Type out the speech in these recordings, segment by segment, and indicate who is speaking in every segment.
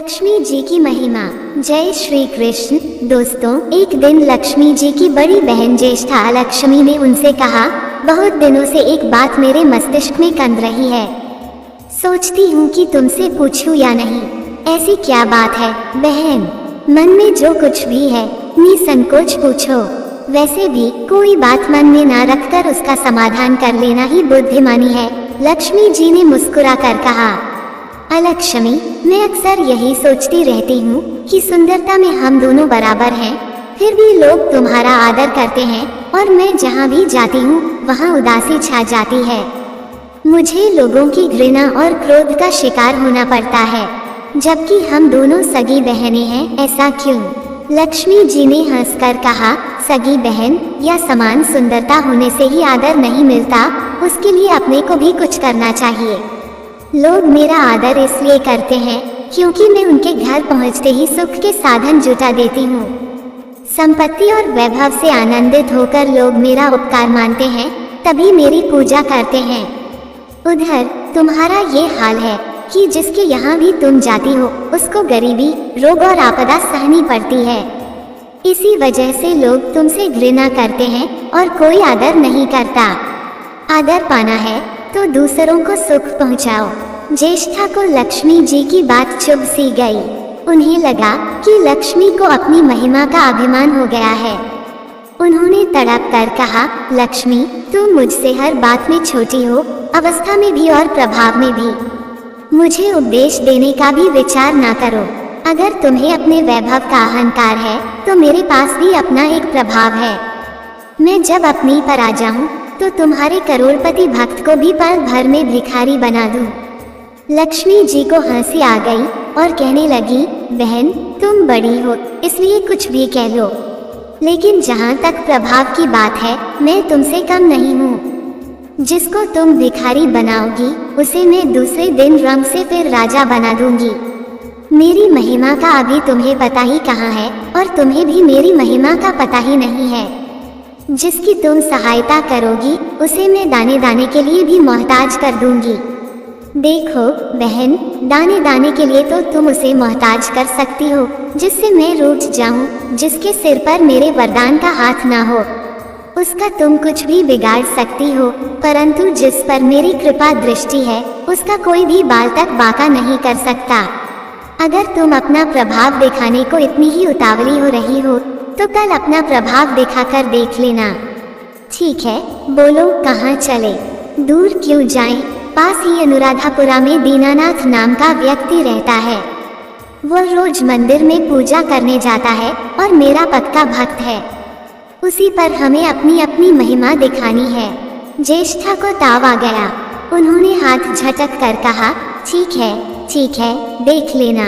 Speaker 1: लक्ष्मी जी की महिमा। जय श्री कृष्ण। दोस्तों, एक दिन लक्ष्मी जी की बड़ी बहन ज्येष्ठा लक्ष्मी ने उनसे कहा, बहुत दिनों से एक बात मेरे मस्तिष्क में कंद रही है। सोचती हूँ कि तुमसे पूछूं या नहीं। ऐसी क्या बात है बहन? मन में जो कुछ भी है निसंकोच पूछो। वैसे भी कोई बात मन में ना रखकर उसका समाधान कर लेना ही बुद्धिमानी है। लक्ष्मी जी ने मुस्कुरा कर कहा, लक्ष्मी, मैं अक्सर यही सोचती रहती हूँ कि सुंदरता में हम दोनों बराबर हैं, फिर भी लोग तुम्हारा आदर करते हैं और मैं जहाँ भी जाती हूँ वहाँ उदासी छा जाती है। मुझे लोगों की घृणा और क्रोध का शिकार होना पड़ता है, जबकि हम दोनों सगी बहनें हैं। ऐसा क्यों? लक्ष्मी जी ने हंसकर कहा, सगी बहन या समान सुंदरता होने से ही आदर नहीं मिलता, उसके लिए अपने को भी कुछ करना चाहिए। लोग मेरा आदर इसलिए करते हैं क्योंकि मैं उनके घर पहुंचते ही सुख के साधन जुटा देती हूँ। संपत्ति और वैभव से आनंदित होकर लोग मेरा उपकार मानते हैं, तभी मेरी पूजा करते हैं। उधर तुम्हारा ये हाल है कि जिसके यहाँ भी तुम जाती हो उसको गरीबी, रोग और आपदा सहनी पड़ती है। इसी वजह से लोग तुमसे घृणा करते हैं और कोई आदर नहीं करता। आदर पाना है तो दूसरों को सुख पहुंचाओ। ज्येष्ठा को लक्ष्मी जी की बात चुभ सी गई। उन्हें लगा कि लक्ष्मी को अपनी महिमा का अभिमान हो गया है। उन्होंने तड़प कर कहा, लक्ष्मी, तुम मुझसे हर बात में छोटी हो, अवस्था में भी और प्रभाव में भी। मुझे उपदेश देने का भी विचार ना करो। अगर तुम्हें अपने वैभव का अहंकार है तो मेरे पास भी अपना एक प्रभाव है। मैं जब अपनी पर आ जाऊं तो तुम्हारे करोड़पति भक्त को भी पल भर में भिखारी बना दूं। लक्ष्मी जी को हंसी आ गई और कहने लगी, बहन, तुम बड़ी हो इसलिए कुछ भी कह लो, लेकिन जहाँ तक प्रभाव की बात है मैं तुमसे कम नहीं हूँ। जिसको तुम भिखारी बनाओगी उसे मैं दूसरे दिन रंग से फिर राजा बना दूंगी। मेरी महिमा का अभी तुम्हें पता ही कहाँ है और तुम्हें भी मेरी महिमा का पता ही नहीं है। जिसकी तुम सहायता करोगी उसे मैं दाने दाने के लिए भी मोहताज कर दूंगी। देखो बहन, दाने दाने के लिए तो तुम उसे मोहताज कर सकती हो जिससे मैं रूठ जाऊं, जिसके सिर पर मेरे वरदान का हाथ ना हो। उसका तुम कुछ भी बिगाड़ सकती हो, परंतु जिस पर मेरी कृपा दृष्टि है उसका कोई भी बाल तक बांका नहीं कर सकता। अगर तुम अपना प्रभाव दिखाने को इतनी ही उतावली हो रही हो तो कल अपना प्रभाव दिखाकर देख लेना। ठीक है, बोलो कहाँ चले? दूर क्यों जाएं? पास ही अनुराधापुरा में दीनानाथ नाम का व्यक्ति रहता है। वह रोज मंदिर में पूजा करने जाता है और मेरा पक्का भक्त है। उसी पर हमें अपनी अपनी महिमा दिखानी है। ज्येष्ठा को ताव आ गया। उन्होंने हाथ झटक कर कहा, ठीक है, देख लेना,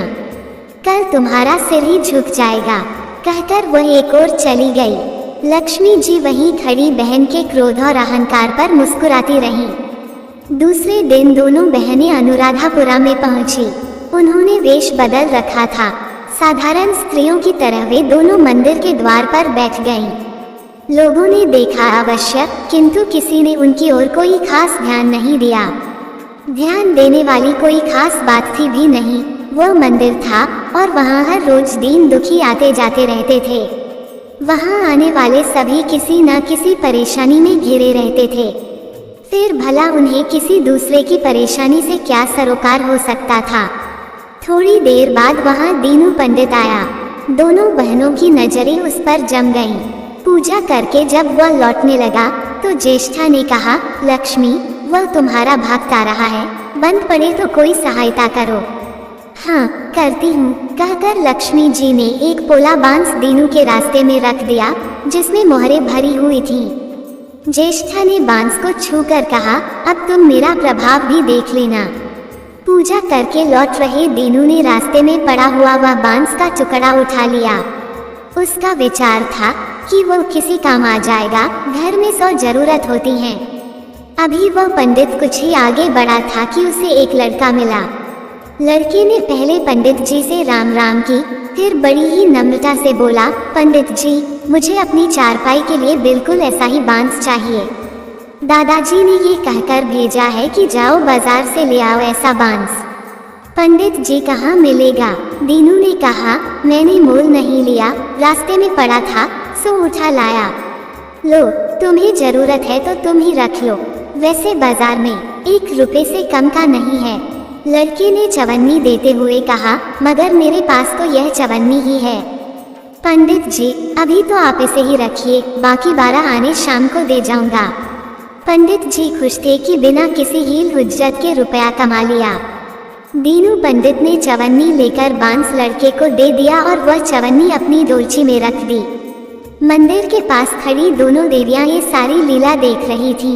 Speaker 1: कल तुम्हारा सिर ही झुक जाएगा। कहकर वह एक ओर चली गई। लक्ष्मी जी वहीं खड़ी बहन के क्रोध और अहंकार पर मुस्कुराती रहीं। दूसरे दिन दोनों बहनें अनुराधापुरा में पहुंची। उन्होंने वेश बदल रखा था। साधारण स्त्रियों की तरह वे दोनों मंदिर के द्वार पर बैठ गईं। लोगों ने देखा अवश्य, किंतु किसी ने उनकी ओर कोई खास ध्यान नहीं दिया। ध्यान देने वाली कोई खास बात थी भी नहीं। वह मंदिर था और वहाँ हर रोज दीन दुखी आते जाते रहते थे। वहाँ आने वाले सभी किसी न किसी परेशानी में घिरे रहते थे। फिर भला उन्हें किसी दूसरे की परेशानी से क्या सरोकार हो सकता था? थोड़ी देर बाद वहाँ दीनू पंडित आया। दोनों बहनों की नजरें उस पर जम गईं। पूजा करके जब वह लौटने लगा तो ज्येष्ठा ने कहा, लक्ष्मी, वह तुम्हारा भक्त आ रहा है, बंद पड़े तो कोई सहायता करो। हाँ, करती हूँ, कहकर लक्ष्मी जी ने एक पोला बांस दीनू के रास्ते में रख दिया जिसमें मोहरें भरी हुई थीं। ज्येष्ठा ने बांस को छूकर कहा, अब तुम मेरा प्रभाव भी देख लेना। पूजा करके लौट रहे दीनू ने रास्ते में पड़ा हुआ वह बांस का टुकड़ा उठा लिया। उसका विचार था कि वह किसी काम आ जाएगा, घर में 100 जरूरत होती हैं। अभी वह पंडित कुछ ही आगे बढ़ा था कि उसे एक लड़का मिला। लड़के ने पहले पंडित जी से राम राम की, फिर बड़ी ही नम्रता से बोला, पंडित जी, मुझे अपनी चारपाई के लिए बिल्कुल ऐसा ही बांस चाहिए। दादाजी ने ये कहकर भेजा है कि जाओ बाजार से ले आओ ऐसा बांस। पंडित जी कहाँ मिलेगा? दीनू ने कहा, मैंने मोल नहीं लिया, रास्ते में पड़ा था सो उठा लाया। लो, तुम्हें जरूरत है तो तुम ही रख लो, वैसे बाजार में 1 रुपए से कम का नहीं है। लड़के ने चवन्नी देते हुए कहा, मगर मेरे पास तो यह चवन्नी ही है। पंडित जी, अभी तो आप इसे ही रखिए, बाकी 12 आने शाम को दे जाऊंगा। पंडित जी खुश थे कि बिना किसी हील हुज्जत के रुपया कमा लिया। दीनू पंडित ने चवन्नी लेकर बांस लड़के को दे दिया और वह चवन्नी अपनी डोलची में रख दी। मंदिर के पास खड़ी दोनों देवियां ये सारी लीला देख रही थी।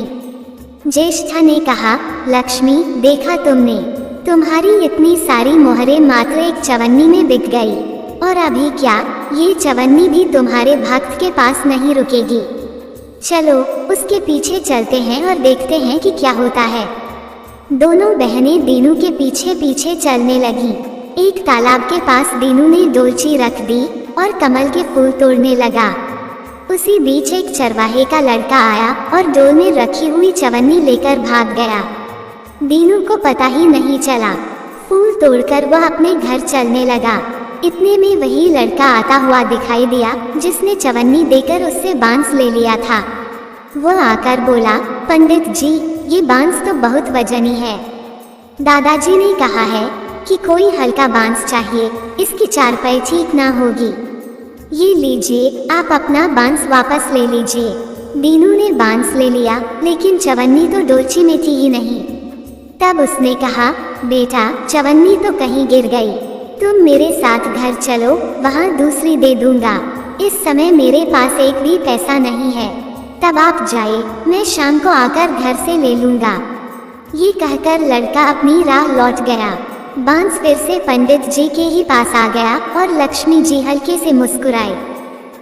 Speaker 1: ज्येष्ठा ने कहा, लक्ष्मी, देखा तुमने, तुम्हारी इतनी सारी मोहरें मात्र एक चवन्नी में बिक गई, और अभी क्या, ये चवन्नी भी तुम्हारे भक्त के पास नहीं रुकेगी। चलो उसके पीछे चलते हैं और देखते हैं कि क्या होता है। दोनों बहनें दीनू के पीछे पीछे चलने लगी। एक तालाब के पास दीनू ने डोलची रख दी और कमल के फूल तोड़ने लगा। उसी बीच एक चरवाहे का लड़का आया और डोल में रखी हुई चवन्नी लेकर भाग गया। दीनू को पता ही नहीं चला। फूल तोड़कर वह अपने घर चलने लगा। इतने में वही लड़का आता हुआ दिखाई दिया जिसने चवन्नी देकर उससे बांस ले लिया था। वह आकर बोला, पंडित जी, ये बांस तो बहुत वजनी है। दादाजी ने कहा है कि कोई हल्का बांस चाहिए, इसकी चारपाई ठीक ना होगी। ये लीजिए, आप अपना बांस वापस ले लीजिए। दीनू ने बांस ले लिया, लेकिन चवन्नी तो डोलची में थी ही नहीं। तब उसने कहा, बेटा, चवन्नी तो कहीं गिर गई, तुम मेरे साथ घर चलो, वहाँ दूसरी दे दूंगा। इस समय मेरे पास एक भी पैसा नहीं है, तब आप जाइए, मैं शाम को आकर घर से ले लूंगा। ये कहकर लड़का अपनी राह लौट गया। बांस फिर से पंडित जी के ही पास आ गया और लक्ष्मी जी हल्के से मुस्कुराए।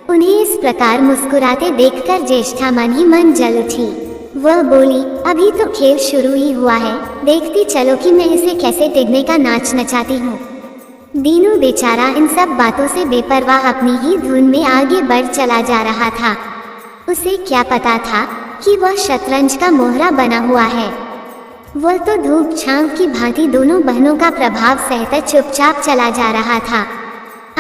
Speaker 1: उन्हें इस प्रकार मुस्कुराते देखकर ज्येष्ठा मन ही मन जल उठी। वह बोली, अभी तो खेल शुरू ही हुआ है, देखती चलो कि मैं इसे कैसे टिगने का नाच नचाती हूँ। दीनू बेचारा इन सब बातों से बेपरवाह अपनी ही धुन में आगे बढ़ चला जा रहा था। उसे क्या पता था कि वह शतरंज का मोहरा बना हुआ है। वह तो धूप छांव की भांति दोनों बहनों का प्रभाव सहता चुपचाप चला जा रहा था।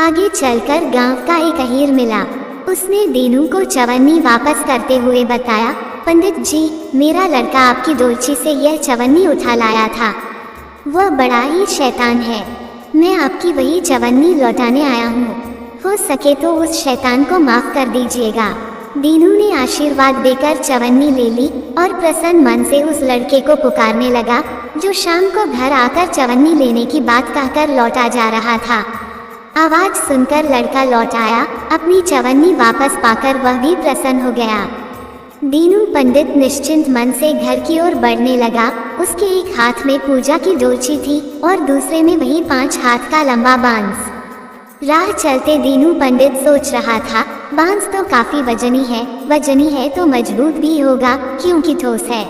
Speaker 1: आगे चलकर गांव का एक अहीर मिला। उसने दीनू को चवन्नी वापस करते हुए बताया, पंडित जी, मेरा लड़का आपकी डोलची से यह चवन्नी उठा लाया था। वह बड़ा ही शैतान है। मैं आपकी वही चवन्नी लौटाने आया हूँ। हो सके तो उस शैतान को माफ कर दीजिएगा। दीनू ने आशीर्वाद देकर चवन्नी ले ली और प्रसन्न मन से उस लड़के को पुकारने लगा जो शाम को घर आकर चवन्नी लेने की बात कहकर लौटा जा रहा था। आवाज सुनकर लड़का लौट आया। अपनी चवन्नी वापस पाकर वह भी प्रसन्न हो गया। दीनू पंडित निश्चिंत मन से घर की ओर बढ़ने लगा। उसके एक हाथ में पूजा की डोलची थी और दूसरे में वही 5 हाथ का लंबा बांस। राह चलते दीनू पंडित सोच रहा था, बांस तो काफी वजनी है तो मजबूत भी होगा क्योंकि ठोस है।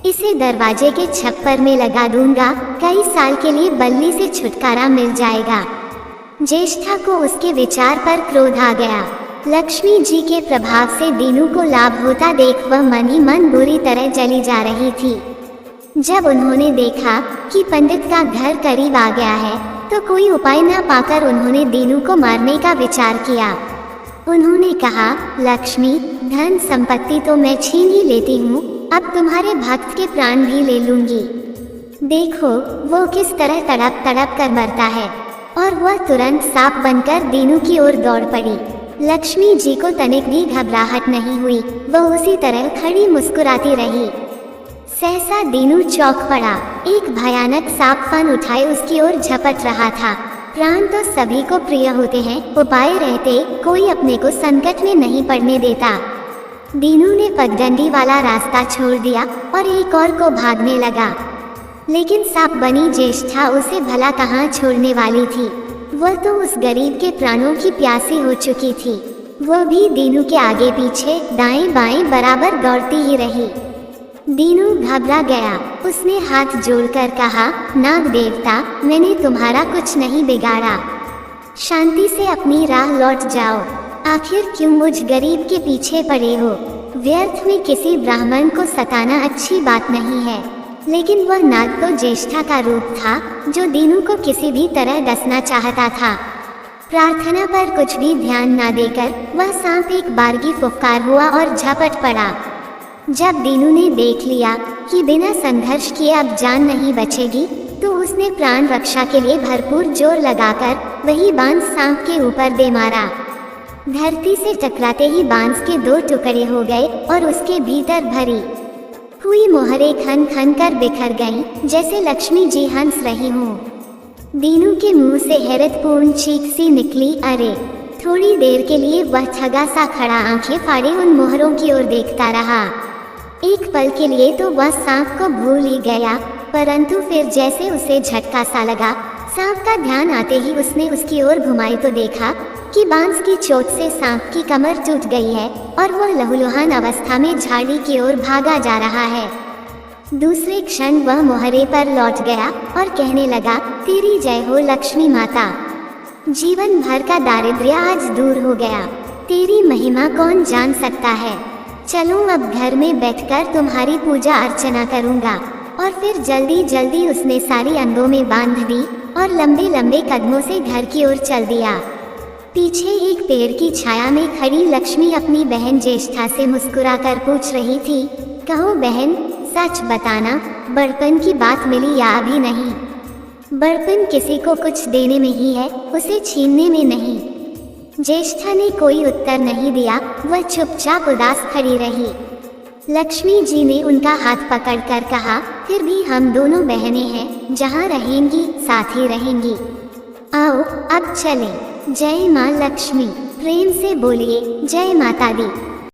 Speaker 1: इसे दरवाजे के छप्पर में लगा दूंगा, कई साल के लिए बल्ली से छुटकारा मिल जाएगा। ज्येष्ठा को उसके विचार पर क्रोध आ गया। लक्ष्मी जी के प्रभाव से दीनू को लाभ होता देख वह मन ही मन बुरी तरह जली जा रही थी। जब उन्होंने देखा कि पंडित का घर करीब आ गया है तो कोई उपाय न पाकर उन्होंने दीनू को मारने का विचार किया। उन्होंने कहा, लक्ष्मी, धन संपत्ति तो मैं छीन ही लेती हूँ, अब तुम्हारे भक्त के प्राण भी ले लूंगी। देखो वो किस तरह तड़प तड़प कर मरता है। और वह तुरंत सांप बनकर दीनू की ओर दौड़ पड़ी। लक्ष्मी जी को तनिक भी घबराहट नहीं हुई, वह उसी तरह खड़ी मुस्कुराती रही। सहसा दीनू चौंक पड़ा। एक भयानक सांप फन उठाए उसकी ओर झपट रहा था। प्राण तो सभी को प्रिय होते हैं, उपाय रहते कोई अपने को संकट में नहीं पड़ने देता। दीनू ने पगडंडी वाला रास्ता छोड़ दिया और एक और को भागने लगा, लेकिन सांप बनी ज्येष्ठा उसे भला कहाँ छोड़ने वाली थी। वह तो उस गरीब के प्राणों की प्यासी हो चुकी थी। वह भी दीनू के आगे पीछे दाएं बाएं बराबर दौड़ती ही रही। दीनू घबरा गया। उसने हाथ जोड़कर कहा, नाग देवता, मैंने तुम्हारा कुछ नहीं बिगाड़ा, शांति से अपनी राह लौट जाओ। आखिर क्यों मुझ गरीब के पीछे पड़े हो? व्यर्थ में किसी ब्राह्मण को सताना अच्छी बात नहीं है। लेकिन वह नाग तो ज्येष्ठा का रूप था, जो दीनू को किसी भी तरह डसना चाहता था। प्रार्थना पर कुछ भी ध्यान न देकर वह सांप एक बारगी फुफकार हुआ और झपट पड़ा। जब दीनू ने देख लिया कि बिना संघर्ष किए अब जान नहीं बचेगी, तो उसने प्राण रक्षा के लिए भरपूर जोर लगाकर वही बांस सांप के ऊपर दे मारा। धरती से टकराते ही बांस के 2 टुकड़े हो गए और उसके भीतर भरी हुई मोहरें खन खन कर बिखर गईं, जैसे लक्ष्मी जी हंस रही हों। दीनू के मुंह से हैरतपूर्ण चीख सी निकली। अरे! थोड़ी देर के लिए वह ठगा सा खड़ा आंखें फाड़े उन मोहरों की ओर देखता रहा। एक पल के लिए तो वह सांप को भूल ही गया, परंतु फिर जैसे उसे झटका सा लगा, सांप का ध्यान आते ही उसने उसकी ओर घुमाई तो देखा कि बांस की चोट से सांप की कमर टूट गई है और वह लहूलुहान अवस्था में झाड़ी की ओर भागा जा रहा है। दूसरे क्षण वह मोहरे पर लौट गया और कहने लगा, तेरी जय हो लक्ष्मी माता। जीवन भर का दारिद्र्य आज दूर हो गया। तेरी महिमा कौन जान सकता है। चलो अब घर में बैठकर तुम्हारी पूजा अर्चना करूँगा। और फिर जल्दी जल्दी उसने सारी अंगों में बांध दी और लंबे लंबे कदमों से घर की ओर चल दिया। पीछे एक पेड़ की छाया में खड़ी लक्ष्मी अपनी बहन ज्येष्ठा से मुस्कुराकर पूछ रही थी, कहो बहन, सच बताना, बड़पन की बात मिली या अभी नहीं? बड़पन किसी को कुछ देने में ही है, उसे छीनने में नहीं। ज्येष्ठा ने कोई उत्तर नहीं दिया, वह चुपचाप उदास खड़ी रही। लक्ष्मी जी ने उनका हाथ पकड़कर कहा, फिर भी हम दोनों बहनें हैं, जहाँ रहेंगी साथ ही रहेंगी। आओ अब चलें। जय माँ लक्ष्मी। प्रेम से बोलिए जय माता दी।